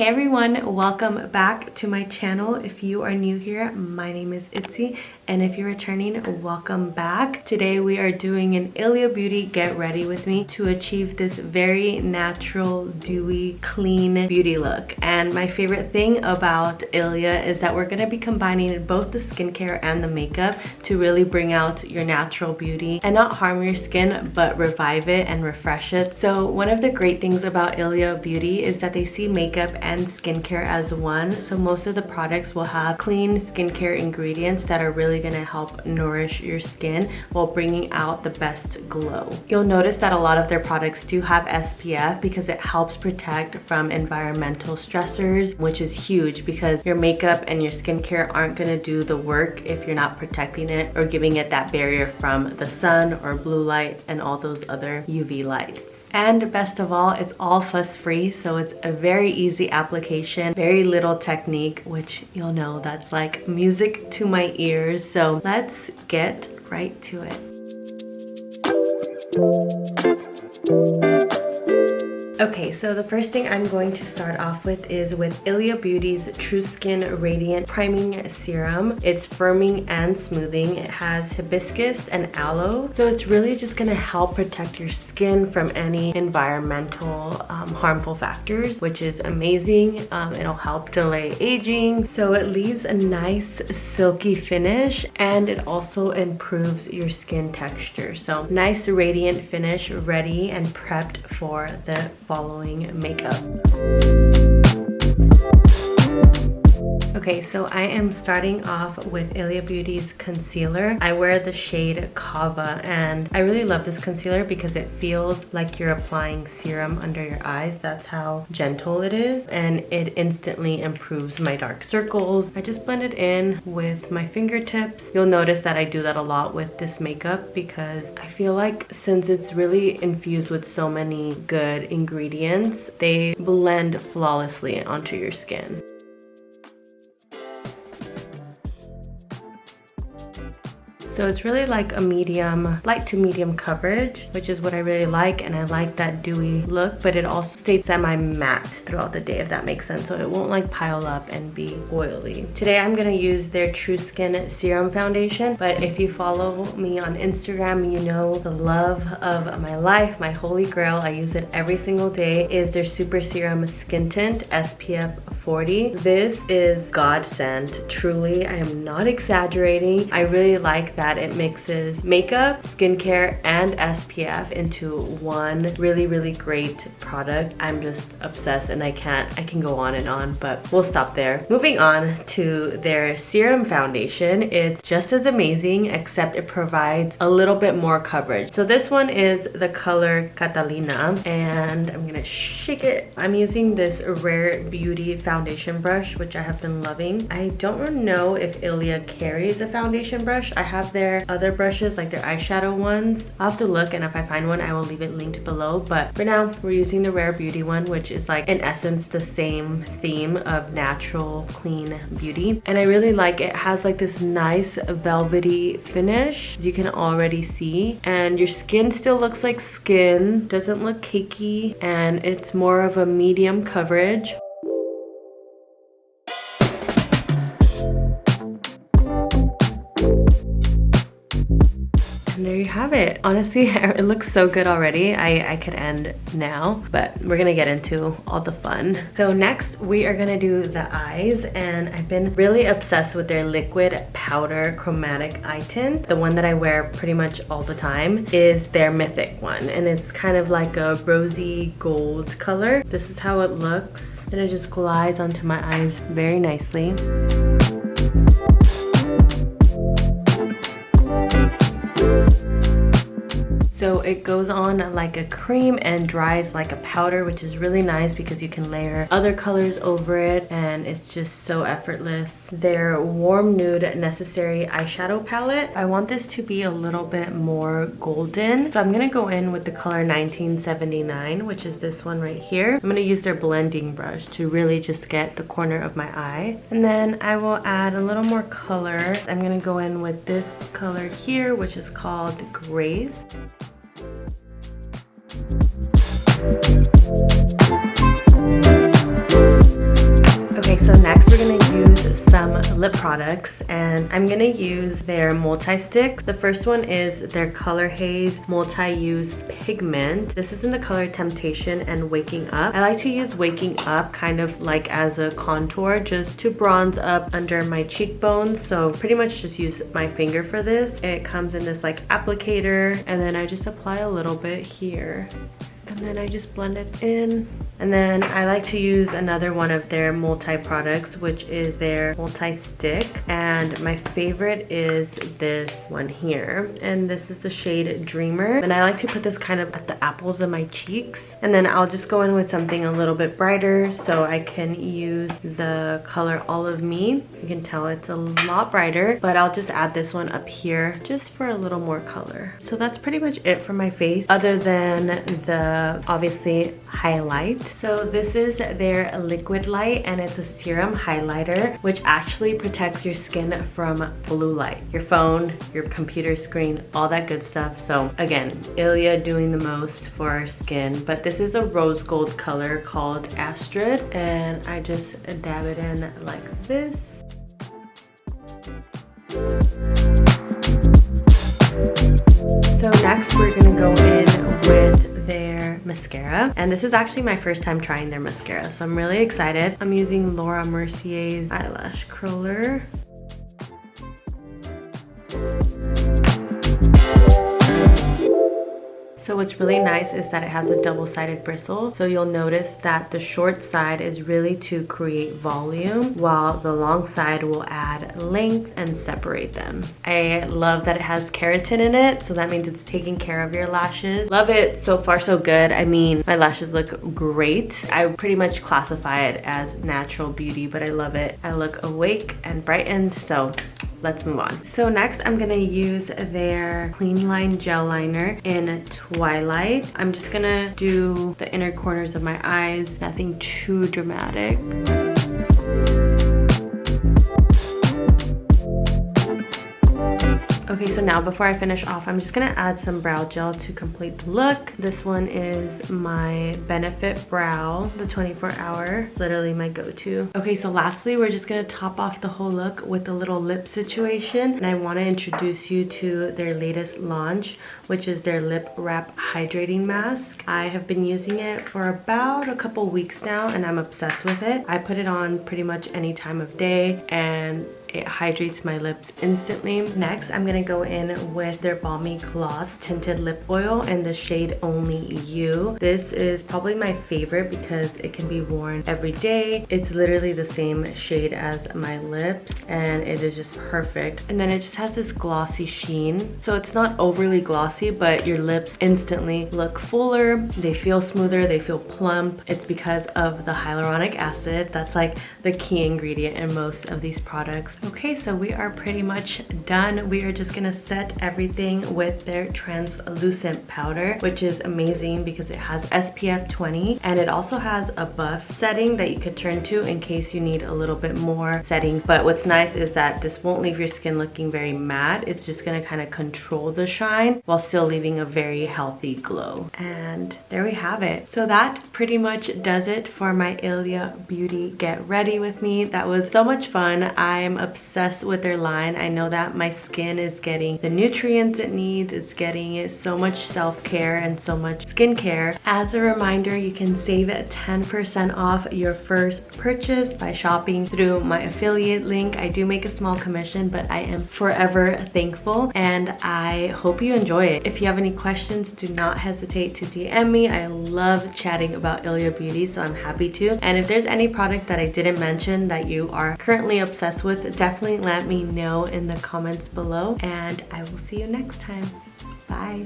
Hey everyone, welcome back to my channel. If you are new here, my name is Itzy, and if you're returning, welcome back. Today we are doing an Ilia Beauty Get Ready With Me to achieve this very natural, dewy, clean beauty look. And my favorite thing about Ilia is that we're gonna be combining both the skincare and the makeup to really bring out your natural beauty and not harm your skin, but revive it and refresh it. So one of the great things about Ilia Beauty is that they see makeup and skincare as one. So most of the products will have clean skincare ingredients that are really gonna help nourish your skin while bringing out the best glow. You'll notice that a lot of their products do have SPF because it helps protect from environmental stressors, which is huge because your makeup and your skincare aren't gonna do the work if you're not protecting it or giving it that barrier from the sun or blue light and all those other UV lights. And best of all, it's all fuss-free, so it's a very easy application, very little technique, which you'll know that's like music to my ears. So let's get right to it. Okay, so the first thing I'm going to start off with is with Ilia Beauty's True Skin Radiant Priming Serum. It's firming and smoothing. It has hibiscus and aloe. So it's really just gonna help protect your skin from any environmental harmful factors, which is amazing. It'll help delay aging. So it leaves a nice silky finish and it also improves your skin texture. So nice radiant finish, ready and prepped for the following makeup. Okay, so I am starting off with Ilia Beauty's concealer. I wear the shade Kava and I really love this concealer because it feels like you're applying serum under your eyes. That's how gentle it is, and it instantly improves my dark circles. I just blend it in with my fingertips. You'll notice that I do that a lot with this makeup because I feel like since it's really infused with so many good ingredients, they blend flawlessly onto your skin. So it's really like a medium, light to medium coverage, which is what I really like, and I like that dewy look, but it also stays semi-matte throughout the day, if that makes sense, so it won't like pile up and be oily. Today I'm gonna use their True Skin Serum Foundation, but if you follow me on Instagram, you know the love of my life, my holy grail, I use it every single day, is their Super Serum Skin Tint SPF 40. This is godsend, truly. I am not exaggerating. I really like that it mixes makeup, skincare, and SPF into one really great product. I'm just obsessed and I can go on and on, but we'll stop there. Moving on to their serum foundation. It's just as amazing, except it provides a little bit more coverage. So this one is the color Catalina, and I'm gonna shake it. I'm using this Rare Beauty foundation brush, which I have been loving. I don't know if Ilia carries a foundation brush. I have their other brushes, like their eyeshadow ones. I'll have to look, and if I find one, I will leave it linked below. But for now, we're using the Rare Beauty one, which is like, in essence, the same theme of natural, clean beauty. And I really like it. It has like this nice velvety finish, as you can already see. And your skin still looks like skin, doesn't look cakey, and it's more of a medium coverage. And there you have it. Honestly, it looks so good already. I could end now, but we're gonna get into all the fun. So next we are gonna do the eyes, and I've been really obsessed with their liquid powder chromatic eye tint. The one that I wear pretty much all the time is their Mythic one, and it's kind of like a rosy gold color. This is how it looks, and it just glides onto my eyes very nicely. So it goes on like a cream and dries like a powder, which is really nice because you can layer other colors over it and it's just so effortless. Their Warm Nude Necessary Eyeshadow Palette. I want this to be a little bit more golden. So I'm gonna go in with the color 1979, which is this one right here. I'm gonna use their blending brush to really just get the corner of my eye. And then I will add a little more color. I'm gonna go in with this color here, which is called Grace. So next we're gonna use some lip products, and I'm gonna use their multi-sticks. The first one is their Color Haze Multi-Use Pigment. This is in the color Temptation and Waking Up. I like to use Waking Up kind of like as a contour, just to bronze up under my cheekbones. So pretty much just use my finger for this. It comes in this like applicator, and then I just apply a little bit here. And then I just blend it in. And then I like to use another one of their multi-products, which is their multi-stick. And my favorite is this one here. And this is the shade Dreamer. And I like to put this kind of at the apples of my cheeks. And then I'll just go in with something a little bit brighter so I can use the color All of Me. You can tell it's a lot brighter, but I'll just add this one up here just for a little more color. So that's pretty much it for my face, other than the obviously highlight. So this is their Liquid Light, and it's a serum highlighter which actually protects your skin from blue light, your phone, your computer screen, all that good stuff. So again, Ilia doing the most for our skin. But this is a rose gold color called Astrid, and I just dab it in like this. So next we're gonna go in with their mascara, and this is actually my first time trying their mascara, so I'm really excited. I'm using Laura Mercier's eyelash curler. So what's really nice is that it has a double-sided bristle. So you'll notice that the short side is really to create volume, while the long side will add length and separate them. I love that it has keratin in it, so that means it's taking care of your lashes. Love it. So far so good. I mean, my lashes look great. I pretty much classify it as natural beauty, but I love it. I look awake and brightened, so let's move on. So next I'm gonna use their Clean Line Gel Liner in Twilight. I'm just gonna do the inner corners of my eyes, nothing too dramatic. Okay, so now before I finish off, I'm just gonna add some brow gel to complete the look. This one is my Benefit Brow, the 24-hour, literally my go-to. Okay, so lastly, we're just gonna top off the whole look with a little lip situation. And I wanna introduce you to their latest launch, which is their Lip Wrap Hydrating Mask. I have been using it for about a couple weeks now, and I'm obsessed with it. I put it on pretty much any time of day, and it hydrates my lips instantly. Next, I'm gonna go in with their Balmy Gloss Tinted Lip Oil in the shade Only You. This is probably my favorite because it can be worn every day. It's literally the same shade as my lips, and it is just perfect. And then it just has this glossy sheen. So it's not overly glossy, but your lips instantly look fuller. They feel smoother, they feel plump. It's because of the hyaluronic acid. That's like the key ingredient in most of these products. Okay, so we are pretty much done. We are just gonna set everything with their translucent powder, which is amazing because it has SPF 20, and it also has a buff setting that you could turn to in case you need a little bit more settings. But what's nice is that this won't leave your skin looking very matte. It's just gonna kind of control the shine while still leaving a very healthy glow. And there we have it. So that pretty much does it for my Ilia Beauty Get Ready With Me. That was so much fun. I'm obsessed with their line. I know that my skin is getting the nutrients it needs. It's getting so much self-care and so much skincare. As a reminder, you can save 10% off your first purchase by shopping through my affiliate link. I do make a small commission, but I am forever thankful, and I hope you enjoy it. If you have any questions, do not hesitate to DM me. I love chatting about Ilia Beauty, so I'm happy to. And if there's any product that I didn't mention that you are currently obsessed with, definitely let me know in the comments below, and I will see you next time. Bye.